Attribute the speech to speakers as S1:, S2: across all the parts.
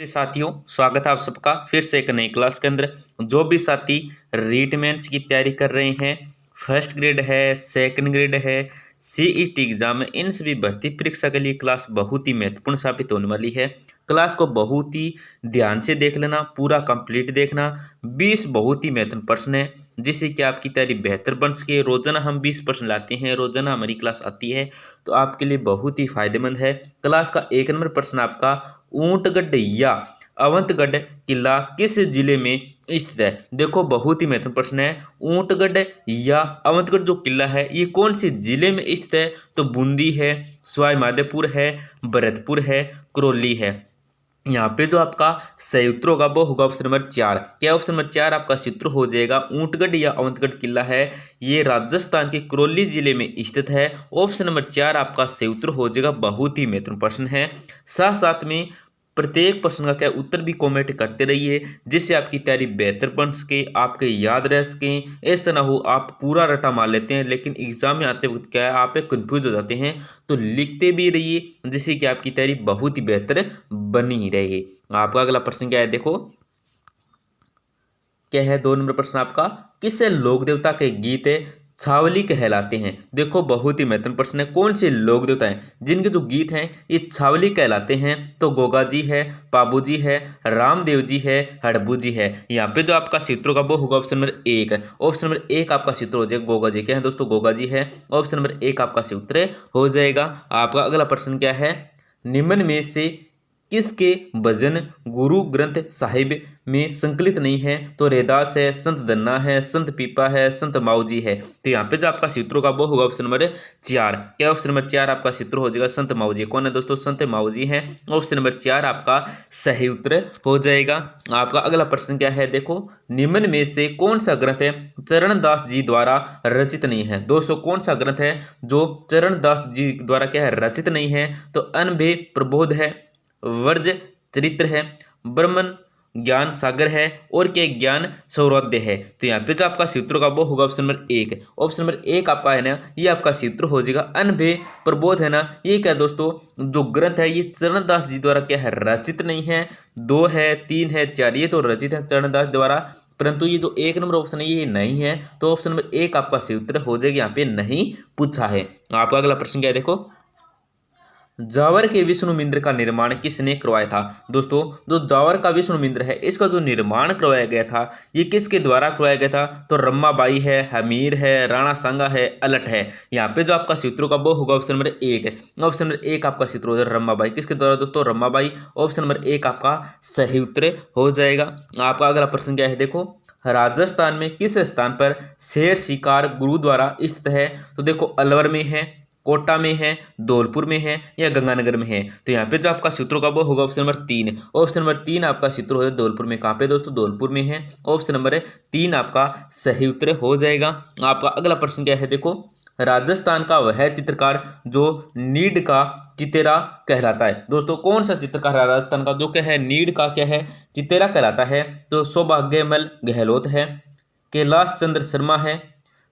S1: साथियों, स्वागत है आप सबका फिर से एक नई क्लास के अंदर। जो भी साथी रीट मेंस की तैयारी कर रहे हैं, फर्स्ट ग्रेड है, सेकंड ग्रेड है, सीईटी एग्जाम है, इन सभी भर्ती परीक्षा के लिए क्लास बहुत ही महत्वपूर्ण साबित होने वाली है। क्लास को बहुत ही ध्यान से देख लेना, पूरा कंप्लीट देखना। 20 बहुत ही महत्वपूर्ण प्रश्न है जिससे कि आपकी तैयारी बेहतर बन सके। रोजाना हम 20 प्रश्न लाते हैं, रोजाना हमारी क्लास आती है, तो आपके लिए बहुत ही फायदेमंद है। क्लास का 1 नंबर प्रश्न आपका, ऊंटगढ़ या अवंतगढ़ किला किस जिले में स्थित है। देखो बहुत ही महत्वपूर्ण प्रश्न है। ऊंटगढ़ या अवंतगढ़ जो किला है ये कौन से जिले में स्थित है, तो बूंदी है, सवाई माधोपुर है, भरतपुर है, करौली है। यहाँ पे जो आपका सही उत्तर होगा वो होगा ऑप्शन नंबर 4। क्या ऑप्शन नंबर 4 आपका सही उत्तर हो जाएगा। ऊंटगढ़ या अवंतगढ़ किला है, ये राजस्थान के करौली जिले में स्थित है। ऑप्शन नंबर 4 आपका सही उत्तर हो जाएगा। बहुत ही महत्वपूर्ण प्रश्न है। साथ साथ में प्रत्येक प्रश्न का क्या उत्तर भी कमेंट करते रहिए, जिससे आपकी तैयारी बेहतर बन सके, आपके याद रह सके। ऐसा ना हो आप पूरा रटा मार लेते हैं लेकिन एग्जाम में आते वक्त क्या है आप कंफ्यूज हो जाते हैं, तो लिखते भी रहिए जिससे कि आपकी तैयारी बहुत ही बेहतर बनी रहे। आपका अगला प्रश्न क्या है, देखो क्या है 2 नंबर प्रश्न आपका, किस लोक देवता के गीत छावली कहलाते हैं। देखो बहुत ही महत्वपूर्ण प्रश्न है। कौन से लोक देवता हैं जिनके जो गीत हैं ये छावली कहलाते हैं, तो गोगा जी है, पाबू जी है, रामदेव जी है, हड़बू जी है। यहाँ पे जो आपका सूत्र होगा वो होगा ऑप्शन नंबर 1। ऑप्शन नंबर 1 आपका सूत्र हो जाएगा गोगा जी। क्या है दोस्तों, गोगा जी है। ऑप्शन नंबर 1 आपका सूत्र हो जाएगा। आपका अगला प्रश्न क्या है, निम्न में से किसके भजन गुरु ग्रंथ साहिब में संकलित नहीं है, तो रैदास है, संत दन्ना है, संत पीपा है, संत माऊजी है। तो यहाँ पे जो आपका सूत्र होगा वो होगा ऑप्शन नंबर 4। क्या ऑप्शन नंबर 4 आपका सूत्र हो जाएगा, संत माऊजी। कौन है दोस्तों, संत माऊजी है। ऑप्शन नंबर 4 आपका सही उत्तर हो जाएगा। आपका अगला प्रश्न क्या है, देखो निम्न में से कौन सा ग्रंथ है चरणदास जी द्वारा रचित नहीं है। दोस्तों कौन सा ग्रंथ है जो चरणदास जी द्वारा क्या है रचित नहीं है, तो अनभे प्रबोध है, वर्ज चरित्र है, ब्रह्मन ज्ञान सागर है, और क्या ज्ञान सौरोदय है। तो यहाँ पे जो आपका सूत्र होगा वो होगा ऑप्शन नंबर 1। ऑप्शन नंबर 1 आपका है ना, ये आपका सूत्र हो जाएगा। अनभे प्रबोध है ना, ये क्या दोस्तों जो ग्रंथ है ये चरणदास जी द्वारा क्या है रचित नहीं है। 2 है, 3 है, 4 ये तो रचित है चरणदास द्वारा, परंतु ये जो 1 नंबर ऑप्शन है ये नहीं है, तो ऑप्शन नंबर 1 आपका सूत्र हो जाएगा। यहाँ पे नहीं पूछा है। आपका अगला प्रश्न क्या है, देखो जावर के विष्णु मंदिर का निर्माण किसने करवाया था। दोस्तों जो जावर का विष्णु मंदिर है इसका जो निर्माण करवाया गया था ये किसके द्वारा करवाया गया था, तो रम्माबाई है, हमीर है, राणा सांगा है, अलट है। यहाँ पे जो आपका सूत्र का वो होगा ऑप्शन नंबर 1। ऑप्शन नंबर 1 आपका सूत्र हो जाएगा रम्माबाई। किसके द्वारा दोस्तों, रम्माबाई। ऑप्शन नंबर 1 आपका सही उत्तर हो जाएगा। आपका अगला प्रश्न क्या है, देखो राजस्थान में किस स्थान पर शेर शिकार गुरुद्वारा स्थित है, तो देखो अलवर में है, कोटा में है, धौलपुर में है, या गंगानगर में है। तो यहाँ पे जो आपका सूत्र होगा वो होगा ऑप्शन नंबर 3। ऑप्शन नंबर 3 आपका सूत्र हो जाएगा धौलपुर में। कहाँ पे दोस्तों, धौलपुर में है। ऑप्शन नंबर 3 आपका सही उत्तर हो जाएगा। आपका अगला प्रश्न क्या है, देखो राजस्थान का वह चित्रकार जो नीड का चितेरा कहलाता है। दोस्तों कौन सा चित्रकार है राजस्थान का जो क्या है नीड का क्या है चितेरा कहलाता है, तो सौभाग्यमल गहलोत है, कैलाश चंद्र शर्मा है,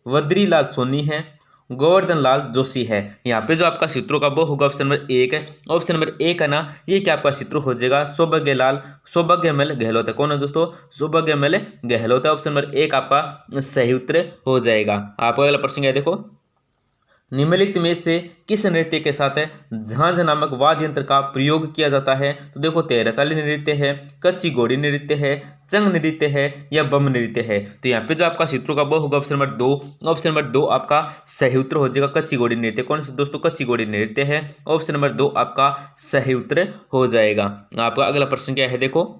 S1: वद्री लाल सोनी है, गोवर्धन लाल जोशी है। यहाँ पे जो आपका सूत्रों का वो होगा ऑप्शन नंबर 1 है। ऑप्शन नंबर 1 है ना, ये क्या आपका सूत्र हो जाएगा सौभाग्यमल गहलोत है। कौन है दोस्तों, सौभाग्यमल गहलोत है। ऑप्शन नंबर 1 आपका सही उत्तर हो जाएगा। आपका अगला प्रश्न है, देखो निम्नलिखित में से किस नृत्य के साथ झांझ नामक वाद्य यंत्र का प्रयोग किया जाता है, तो देखो तेरताली नृत्य है, कच्ची घोड़ी नृत्य है, चंग नृत्य है, या बम नृत्य है। तो यहाँ पे जो आपका सूत्रों का वो होगा ऑप्शन नंबर 2। ऑप्शन नंबर 2 आपका सही उत्तर हो जाएगा कच्ची घोड़ी नृत्य। कौन सा दोस्तों, कच्ची घोड़ी नृत्य है। ऑप्शन नंबर 2 आपका सही उत्तर हो जाएगा। आपका अगला प्रश्न क्या है, देखो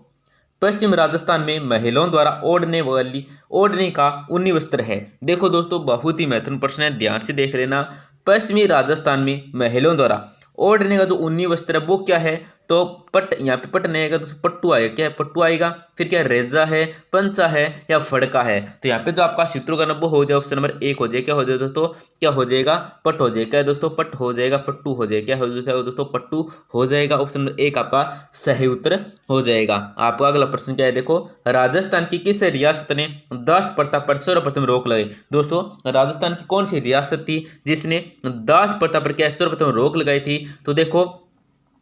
S1: पश्चिम राजस्थान में महिलाओं द्वारा ओढ़ने का ऊनी वस्त्र है। देखो दोस्तों बहुत ही महत्वपूर्ण प्रश्न है, ध्यान से देख लेना। पश्चिमी राजस्थान में महिलाओं द्वारा ओढ़ने का जो ऊनी वस्त्र है वो क्या है, तो पट। यहाँ पे पट नहीं आएगा तो पट्टू आएगा। क्या है, पट्टू आएगा। फिर क्या रेजा है, पंचा है, या फड़का है। तो यहाँ पे जो आपका सूत्रों का नंबर हो जाए ऑप्शन नंबर 1 हो जाए। क्या हो जाए दोस्तों, क्या हो जाएगा, पट हो जाएगा। क्या है दोस्तों, पट हो जाएगा, पट्टू हो जाएगा। क्या हो जाएगा दोस्तों, पट्टू हो जाएगा। ऑप्शन नंबर 1 आपका सही उत्तर हो जाएगा। आपका अगला प्रश्न क्या है, देखो राजस्थान की किस रियासत ने दास प्रथा पर सर्वप्रथम रोक लगाई। दोस्तों राजस्थान की कौन सी रियासत थी जिसने दास प्रथा पर क्या सर्वप्रथम रोक लगाई थी, तो देखो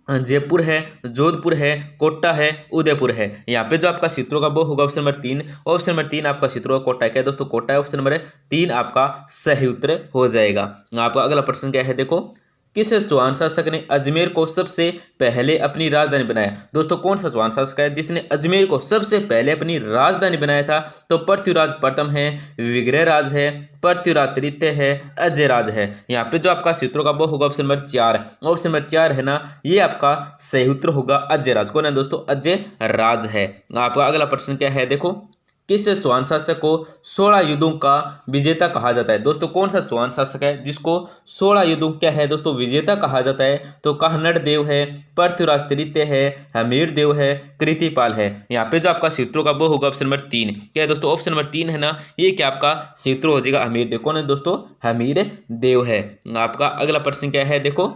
S1: जयपुर है, जोधपुर है, कोटा है, उदयपुर है। यहाँ पे जो आपका क्षेत्रों का वो होगा ऑप्शन नंबर 3। ऑप्शन नंबर 3 आपका क्षेत्रों का कोटा है। क्या है दोस्तों? कोटा है। ऑप्शन नंबर 3 आपका सही उत्तर हो जाएगा। आपका अगला प्रश्न क्या है देखो, किस चौहान शासक ने अजमेर को सबसे पहले अपनी राजधानी बनाया? दोस्तों कौन सा चौहान शासक है जिसने अजमेर को सबसे पहले अपनी राजधानी बनाया था? तो पृथ्वीराज प्रथम है, विग्रहराज है, पृथ्वीराज तृतीय है, अजयराज है। यहाँ पे जो आपका सूत्रों का वो होगा ऑप्शन नंबर 4। ऑप्शन नंबर 4 है ना, ये आपका सही उत्तर होगा अजयराज। कौन है दोस्तों? अजयराज है। आपका अगला प्रश्न क्या है देखो, किस चौहान शासक को 16 युद्धों का विजेता कहा जाता है? दोस्तों कौन सा चौहान शासक है जिसको 16 युद्धों क्या है दोस्तों विजेता कहा जाता है? तो कहनड़ देव है, पृथ्वीराज तृतीय है, हमीर देव है, कृतिपाल है। यहाँ पे जो आपका सूत्रों का वो होगा ऑप्शन नंबर 3। क्या है दोस्तों? ऑप्शन नंबर 3 है ना, ये क्या आपका सूत्र हो जाएगा हमीर देव। कौन है दोस्तों? हमीर देव है। आपका अगला प्रश्न क्या है देखो,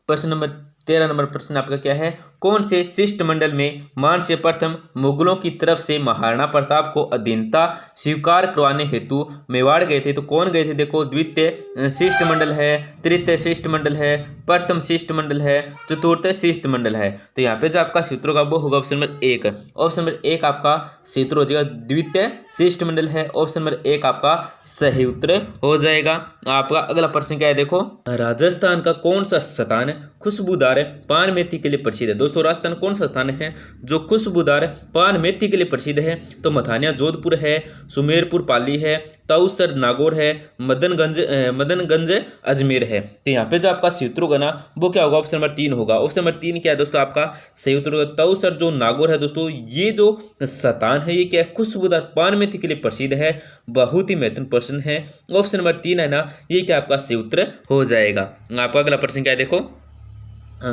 S1: प्रश्न नंबर 13 नंबर प्रश्न आपका क्या है, कौन से शिष्टमंडल में मानसे प्रथम मुगलों की तरफ से महाराणा प्रताप को अधीनता स्वीकार करवाने हेतु मेवाड़ गए थे? तो कौन गए थे देखो, द्वितीय शिष्टमंडल है, तृतीय शिष्टमंडल है, प्रथम शिष्टमंडल है, चतुर्थ शिष्टमंडल है। तो यहाँ पे जो आपका सूत्रों का वो होगा ऑप्शन नंबर 1। ऑप्शन नंबर 1 आपका सूत्र हो जाएगा द्वितीय शिष्टमंडल है। ऑप्शन नंबर 1 आपका सही उत्तर हो जाएगा। आपका अगला प्रश्न क्या है देखो, राजस्थान का कौन सा स्थान खुशबूदार पान मेथी के लिए प्रसिद्ध है? दोस्तों राजस्थान कौन सा स्थान है जो खुशबूदार पान मेथी के लिए प्रसिद्ध है? तो मथानिया जोधपुर है, सुमेरपुर पाली है, तउसर नागौर है, मदनगंज अजमेर है। तो यहाँ पे जो आपका सूत्र होगा ना वो क्या होगा? ऑप्शन नंबर 3 होगा। ऑप्शन नंबर 3 क्या है दोस्तों? आपका सही उत्तर होगा तउसर जो नागौर है। दोस्तों ये जो स्थान है ये क्या है? खुशबूदार पान मेथी के लिए प्रसिद्ध है। बहुत ही महत्वपूर्ण प्रश्न है। ऑप्शन नंबर 3 है ना, ये क्या आपका सही उत्तर हो जाएगा। आपका अगला प्रश्न क्या है देखो,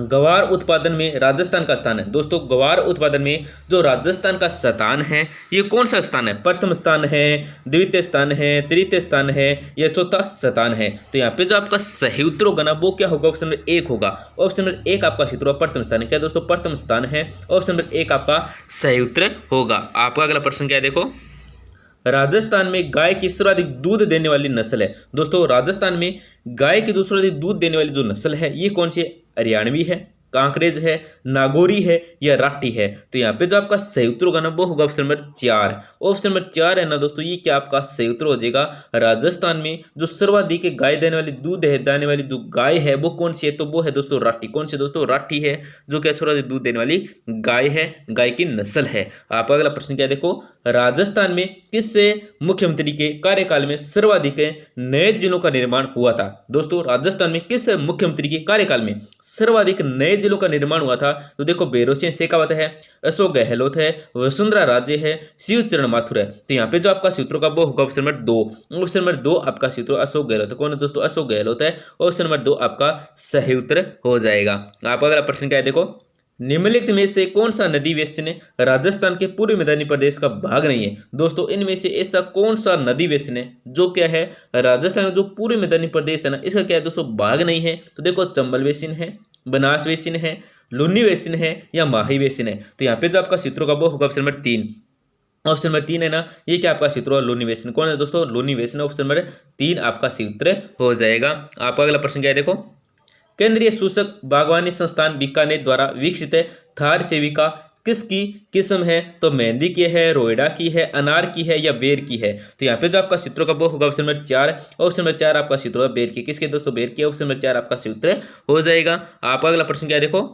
S1: गवार उत्पादन में राजस्थान का स्थान है। दोस्तों गवार उत्पादन में जो राजस्थान का स्थान है ये कौन सा स्थान है? प्रथम स्थान है, द्वितीय स्थान है, तृतीय स्थान है या चौथा स्थान है? तो यहाँ पे जो आपका सही उत्तर होगा ना वो क्या होगा? ऑप्शन नंबर 1 होगा। ऑप्शन नंबर 1 आपका सूत्र होगा प्रथम स्थान है। क्या दोस्तों? प्रथम स्थान है। ऑप्शन नंबर 1 आपका सही उत्तर होगा। आपका अगला प्रश्न क्या है देखो, राजस्थान में गाय की सर्वाधिक दूध देने वाली नस्ल है? दोस्तों राजस्थान में गाय की सर्वाधिक दूध देने वाली जो नस्ल है ये कौन सी है? हरियाणवी है, कांकरेज है, नागौरी है या राठी है? तो यहाँ पे जो आपका सही उत्तर होगा ना वो होगा ऑप्शन नंबर 4। ऑप्शन नंबर 4 है ना दोस्तों, ये क्या आपका सही उत्तर हो जाएगा। राजस्थान में जो सर्वाधिक गाय देने वाली दूध है देने वाली जो गाय है वो कौन सी है? तो वो है दोस्तों राठी। कौन सी दोस्तों? राठी है, जो क्या सर्वाधिक दूध देने वाली गाय है, गाय की नस्ल है। आप अगला प्रश्न क्या देखो, राजस्थान में किस मुख्यमंत्री के कार्यकाल में सर्वाधिक नए जिलों का निर्माण हुआ था? दोस्तों राजस्थान में किस मुख्यमंत्री के कार्यकाल में सर्वाधिक नए जिलों का निर्माण हुआ था? तो देखो भैरों सिंह शेखावत है, अशोक गहलोत है, वसुंधरा राजे है, शिवचरण माथुर है। तो यहाँ पे जो आपका सूत्रों का वो होगा ऑप्शन नंबर 2। ऑप्शन नंबर 2 आपका सूत्र अशोक गहलोत है। कौन है दोस्तों? अशोक गहलोत है। ऑप्शन नंबर 2 आपका सही उत्तर हो जाएगा। आपका अगला प्रश्न क्या है देखो, निम्नलिखित में से कौन सा नदी बेसिन राजस्थान के पूर्वी मैदानी प्रदेश का भाग नहीं है? दोस्तों इनमें से ऐसा कौन सा नदी बेसिन है जो क्या है राजस्थान का जो पूर्वी मैदानी प्रदेश है ना इसका क्या है दोस्तों भाग नहीं है? तो देखो चंबल बेसिन है, बनास बेसिन है, लुनी बेसिन है या माही बेसिन है? तो यहाँ पे जो आपका सूत्रों का वो होगा ऑप्शन नंबर 3। ऑप्शन नंबर 3 है ना, ये क्या आपका सूत्र लुनी बेसिन। कौन है दोस्तों? लुनी बेसिन। ऑप्शन नंबर 3 आपका सूत्र हो जाएगा। आपका अगला प्रश्न क्या है देखो, केंद्रीय सूचक बागवानी संस्थान बीकानेर द्वारा विकसित थार सेविका किसकी किस्म है? तो मेहंदी की है, रोएडा की है, अनार की है या बेर की है? तो यहाँ पे जो आपका सूत्रों का वो होगा ऑप्शन नंबर 4। ऑप्शन नंबर 4 आपका सूत्र होगा बेर की। किसके दोस्तों? बेर की। ऑप्शन नंबर 4 आपका सूत्र हो जाएगा। आपका अगला प्रश्न क्या है देखो,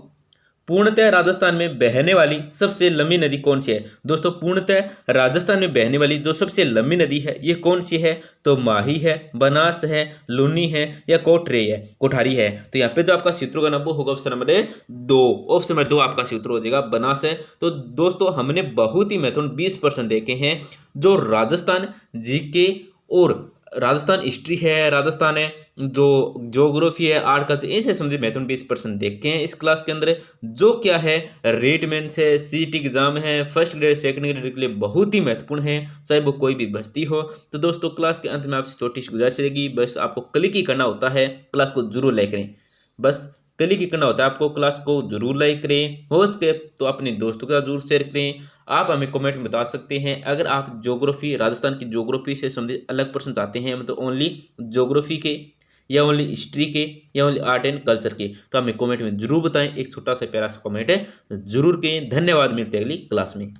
S1: पूर्णतः राजस्थान में बहने वाली सबसे लंबी नदी कौन सी है? दोस्तों पूर्णतः राजस्थान में बहने वाली जो सबसे लंबी नदी है ये कौन सी है? तो माही है, बनास है, लूनी है या कोठारी है? तो यहाँ पे जो आपका सूत्र होगा ना वो होगा ऑप्शन नंबर 2। ऑप्शन नंबर 2 आपका सूत्र हो जाएगा बनास है। तो दोस्तों हमने बहुत ही महत्वपूर्ण 20% देखे हैं जो राजस्थान जीके और राजस्थान हिस्ट्री है, राजस्थान है जो ज्योग्राफी है, आर्ट कल्चर, इनसे संबंधित महत्वपूर्ण 20% देखे हैं इस क्लास के अंदर, जो क्या है रेटमेंट से सीट एग्जाम है, फर्स्ट ग्रेड सेकंड ग्रेड के लिए बहुत ही महत्वपूर्ण है, चाहे वो कोई भी भर्ती हो। तो दोस्तों क्लास के अंत में आपसे छोटी सी गुजारिश रहेगी, बस आपको क्लिक ही करना होता है, क्लास को जरूर लाइक करें, बस क्लिक ही करना होता है आपको, क्लास को जरूर लाइक करें, हो सके तो अपने दोस्तों के साथ जरूर शेयर करें। आप हमें कमेंट में बता सकते हैं अगर आप ज्योग्राफी राजस्थान की ज्योग्राफी से संबंधित अलग प्रश्न चाहते हैं, मतलब ओनली ज्योग्राफी के, या ओनली हिस्ट्री के या ओनली आर्ट एंड कल्चर के? तो हमें कमेंट में जरूर बताएं, एक छोटा सा प्यारा सा कमेंट है जरूर करें। धन्यवाद, मिलते हैं अगली क्लास में।